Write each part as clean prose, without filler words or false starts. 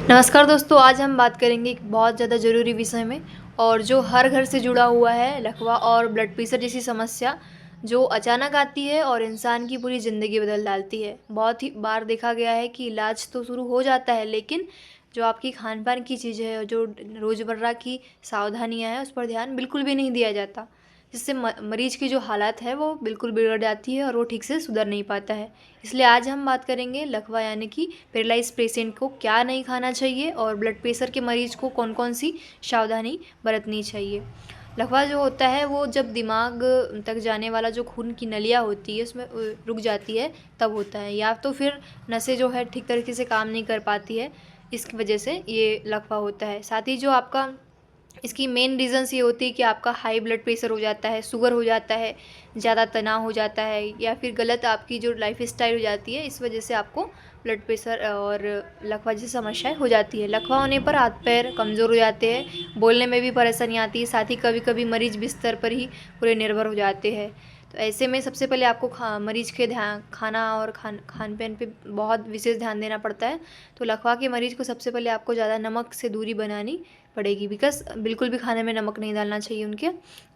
नमस्कार दोस्तों, आज हम बात करेंगे एक बहुत ज़्यादा ज़रूरी विषय में और जो हर घर से जुड़ा हुआ है, लकवा और ब्लड प्रेशर जैसी समस्या जो अचानक आती है और इंसान की पूरी ज़िंदगी बदल डालती है। बहुत ही बार देखा गया है कि इलाज तो शुरू हो जाता है, लेकिन जो आपकी खान-पान की चीज़ें हैं, जो रोज़मर्रा की सावधानियाँ हैं, उस पर ध्यान बिल्कुल भी नहीं दिया जाता। जिससे मरीज़ की जो हालत है वो बिल्कुल बिगड़ जाती है और वो ठीक से सुधर नहीं पाता है। इसलिए आज हम बात करेंगे लकवा यानी कि पैरालाइज़ पेशेंट को क्या नहीं खाना चाहिए और ब्लड प्रेशर के मरीज़ को कौन-कौन सी सावधानी बरतनी चाहिए। लकवा जो होता है वो जब दिमाग तक जाने वाला जो खून की नलियाँ होती है उसमें रुक जाती है तब होता है, या तो फिर नसें जो है ठीक तरीके से काम नहीं कर पाती है, इसकी वजह से ये लकवा होता है। साथ ही जो आपका इसकी मेन रीज़न्स ये होती है कि आपका हाई ब्लड प्रेशर हो जाता है, शुगर हो जाता है, ज़्यादा तनाव हो जाता है या फिर गलत आपकी जो लाइफ़स्टाइल हो जाती है, इस वजह से आपको ब्लड प्रेशर और लकवा जैसी समस्याएँ हो जाती है। लकवा होने पर हाथ-पैर कमज़ोर हो जाते हैं, बोलने में भी परेशानी आती है, साथ ही कभी-कभी मरीज़ बिस्तर पर ही पूरे निर्भर हो जाते हैं। तो ऐसे में सबसे पहले आपको मरीज़ के खाना और खान-पान पे बहुत विशेष ध्यान देना पड़ता है। तो लकवा के मरीज़ को सबसे पहले आपको ज़्यादा नमक से दूरी बनानी पड़ेगी, बिकॉज़ बिल्कुल भी खाने में नमक नहीं डालना चाहिए उनके।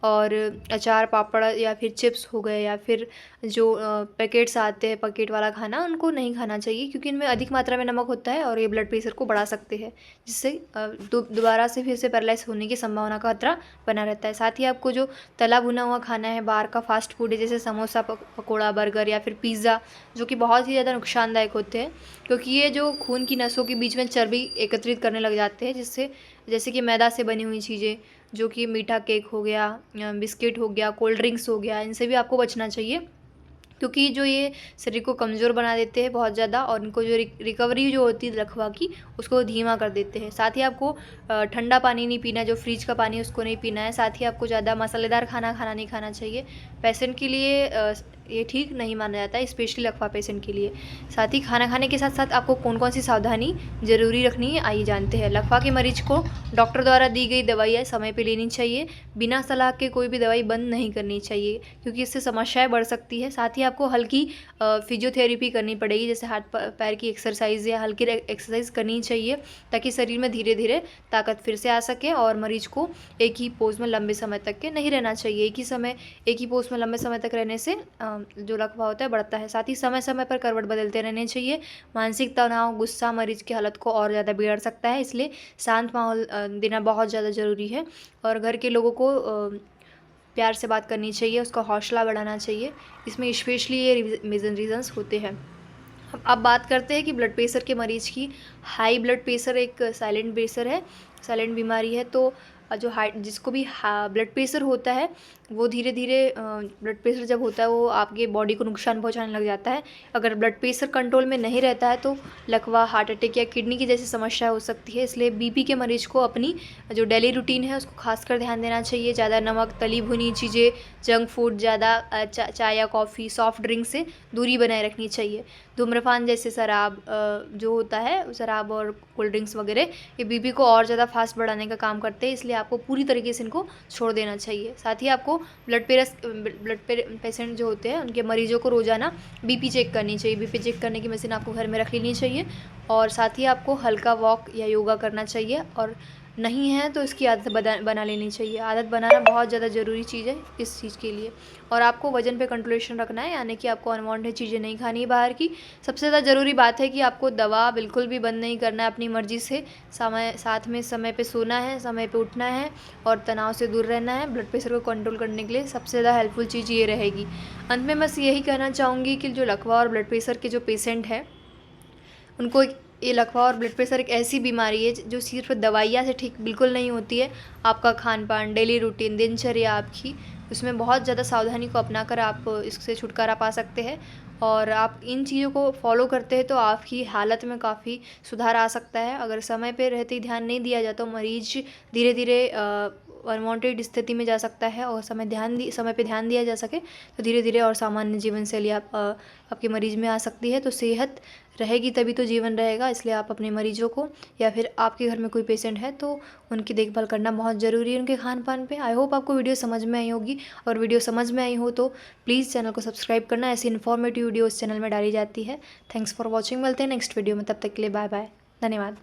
और अचार, पापड़ या फिर चिप्स हो गए या फिर जो पैकेट्स आते हैं, पैकेट वाला खाना, उनको नहीं खाना चाहिए क्योंकि इनमें अधिक मात्रा में नमक होता है और ये ब्लड प्रेशर को बढ़ा सकते हैं, जिससे दोबारा से फिर से पैरालाइज़ होने की संभावना का खतरा बना रहता है। साथ ही आपको जो तला भुना हुआ खाना है, बाहर का फ़ास्ट फूड है जैसे समोसा, पकोड़ा, बर्गर या फिर पिज़्ज़ा, जो कि बहुत ही ज़्यादा नुकसानदायक होते हैं क्योंकि ये जो खून की नसों के बीच में चर्बी एकत्रित करने लग जाते हैं, जिससे जैसे कि मैदा से बनी हुई चीज़ें, जो कि मीठा केक हो गया, बिस्किट हो गया, कोल्ड ड्रिंक्स हो गया, इनसे भी आपको बचना चाहिए क्योंकि जो ये शरीर को कमज़ोर बना देते हैं बहुत ज़्यादा और इनको जो रिकवरी जो होती है लकवा की, उसको धीमा कर देते हैं। साथ ही आपको ठंडा पानी नहीं पीना है, जो फ्रिज का पानी है उसको नहीं पीना है। साथ ही आपको ज़्यादा मसालेदार खाना नहीं खाना चाहिए। पेशेंट के लिए ये ठीक नहीं माना जाता है, स्पेशली लकवा पेशेंट के लिए। साथ ही खाना खाने के साथ-साथ आपको कौन-कौन सी सावधानी ज़रूरी रखनी है, आइए जानते हैं। लकवा के मरीज़ को डॉक्टर द्वारा दी गई दवाइयाँ समय पे लेनी चाहिए। बिना सलाह के कोई भी दवाई बंद नहीं करनी चाहिए क्योंकि इससे समस्याएँ बढ़ सकती है। साथ ही आपको हल्की फिजियोथेरेपी करनी पड़ेगी, जैसे हाथ पैर की एक्सरसाइज़ या हल्की एक्सरसाइज़ करनी चाहिए ताकि शरीर में धीरे-धीरे ताकत फिर से आ सके और मरीज़ को एक ही पोज़ में लंबे समय तक के नहीं रहना चाहिए। एक ही पोज़ में लंबे समय तक रहने से जो लकवा होता है बढ़ता है। साथ ही समय-समय पर करवट बदलते रहने चाहिए। मानसिक तनाव, गुस्सा मरीज़ की हालत को और ज़्यादा बिगाड़ सकता है, इसलिए शांत माहौल देना बहुत ज़्यादा ज़रूरी है और घर के लोगों को प्यार से बात करनी चाहिए, उसका हौसला बढ़ाना चाहिए। इसमें स्पेशली ये रीज़न्स होते हैं। अब बात करते हैं कि ब्लड प्रेशर के मरीज़ की। हाई ब्लड प्रेशर एक साइलेंट प्रेशर है, साइलेंट बीमारी है। तो जो हाई जिसको भी ब्लड प्रेशर होता है वो धीरे-धीरे ब्लड प्रेशर जब होता है वो आपके बॉडी को नुकसान पहुँचाने लग जाता है। अगर ब्लड प्रेशर कंट्रोल में नहीं रहता है तो लकवा, हार्ट अटैक या किडनी की जैसी समस्या हो सकती है। इसलिए बीपी के मरीज़ को अपनी जो डेली रूटीन है उसको खासकर ध्यान देना चाहिए। ज़्यादा नमक, तली भुनी चीज़ें, जंक फूड, ज़्यादा चाय या कॉफ़ी, सॉफ्ट ड्रिंक से दूरी बनाए रखनी चाहिए। धूम्रपान जैसे शराब जो होता है, शराब और कोल्ड ड्रिंक्स वगैरह, ये बीपी को और ज़्यादा फास्ट बढ़ाने का काम करते हैं, इसलिए आपको पूरी तरीके से इनको छोड़ देना चाहिए। साथ ही आपको पेशेंट जो होते हैं उनके मरीज़ों को रोज़ाना बीपी चेक करनी चाहिए। बीपी चेक करने की मशीन आपको घर में रख लेनी चाहिए और साथ ही आपको हल्का वॉक या योगा करना चाहिए और नहीं है तो इसकी आदत बना लेनी चाहिए। आदत बनाना बहुत ज़्यादा ज़रूरी चीज़ है इस चीज़ के लिए। और आपको वज़न पे कंट्रोलेशन रखना है, यानी कि आपको अनवांटेड चीज़ें नहीं खानी है बाहर की। सबसे ज़्यादा ज़रूरी बात है कि आपको दवा बिल्कुल भी बंद नहीं करना है अपनी मर्ज़ी से। साथ में समय पे सोना है, समय पे उठना है और तनाव से दूर रहना है। ब्लड प्रेशर को कंट्रोल करने के लिए सबसे ज़्यादा हेल्पफुल चीज़ ये रहेगी। अंत में बस यही कहना चाहूँगी कि जो लकवा और ब्लड प्रेशर के जो पेशेंट हैं उनको ये लकवा और ब्लड प्रेशर एक ऐसी बीमारी है जो सिर्फ दवाइयाँ से ठीक बिल्कुल नहीं होती है। आपका खान-पान, डेली रूटीन, दिनचर्या आपकी, उसमें बहुत ज़्यादा सावधानी को अपनाकर आप इससे छुटकारा पा सकते हैं और आप इन चीज़ों को फॉलो करते हैं तो आपकी हालत में काफ़ी सुधार आ सकता है। अगर समय पे रहते ही ध्यान नहीं दिया जाता तो मरीज़ धीरे-धीरे अनवांटेड स्थिति में जा सकता है और समय पे ध्यान दिया जा सके तो धीरे-धीरे और सामान्य जीवन शैली आपके मरीज़ में आ सकती है। तो सेहत रहेगी तभी तो जीवन रहेगा, इसलिए आप अपने मरीज़ों को या फिर आपके घर में कोई पेशेंट है तो उनकी देखभाल करना बहुत ज़रूरी है उनके खान-पान पे। आई होप आपको वीडियो समझ में आई होगी और वीडियो समझ में आई हो तो प्लीज़ चैनल को सब्सक्राइब करना। ऐसी इन्फॉर्मेटिव वीडियो इस चैनल में डाली जाती है। Thanks for watching. मिलते हैं नेक्स्ट वीडियो में, तब तक के लिए बाय बाय। धन्यवाद।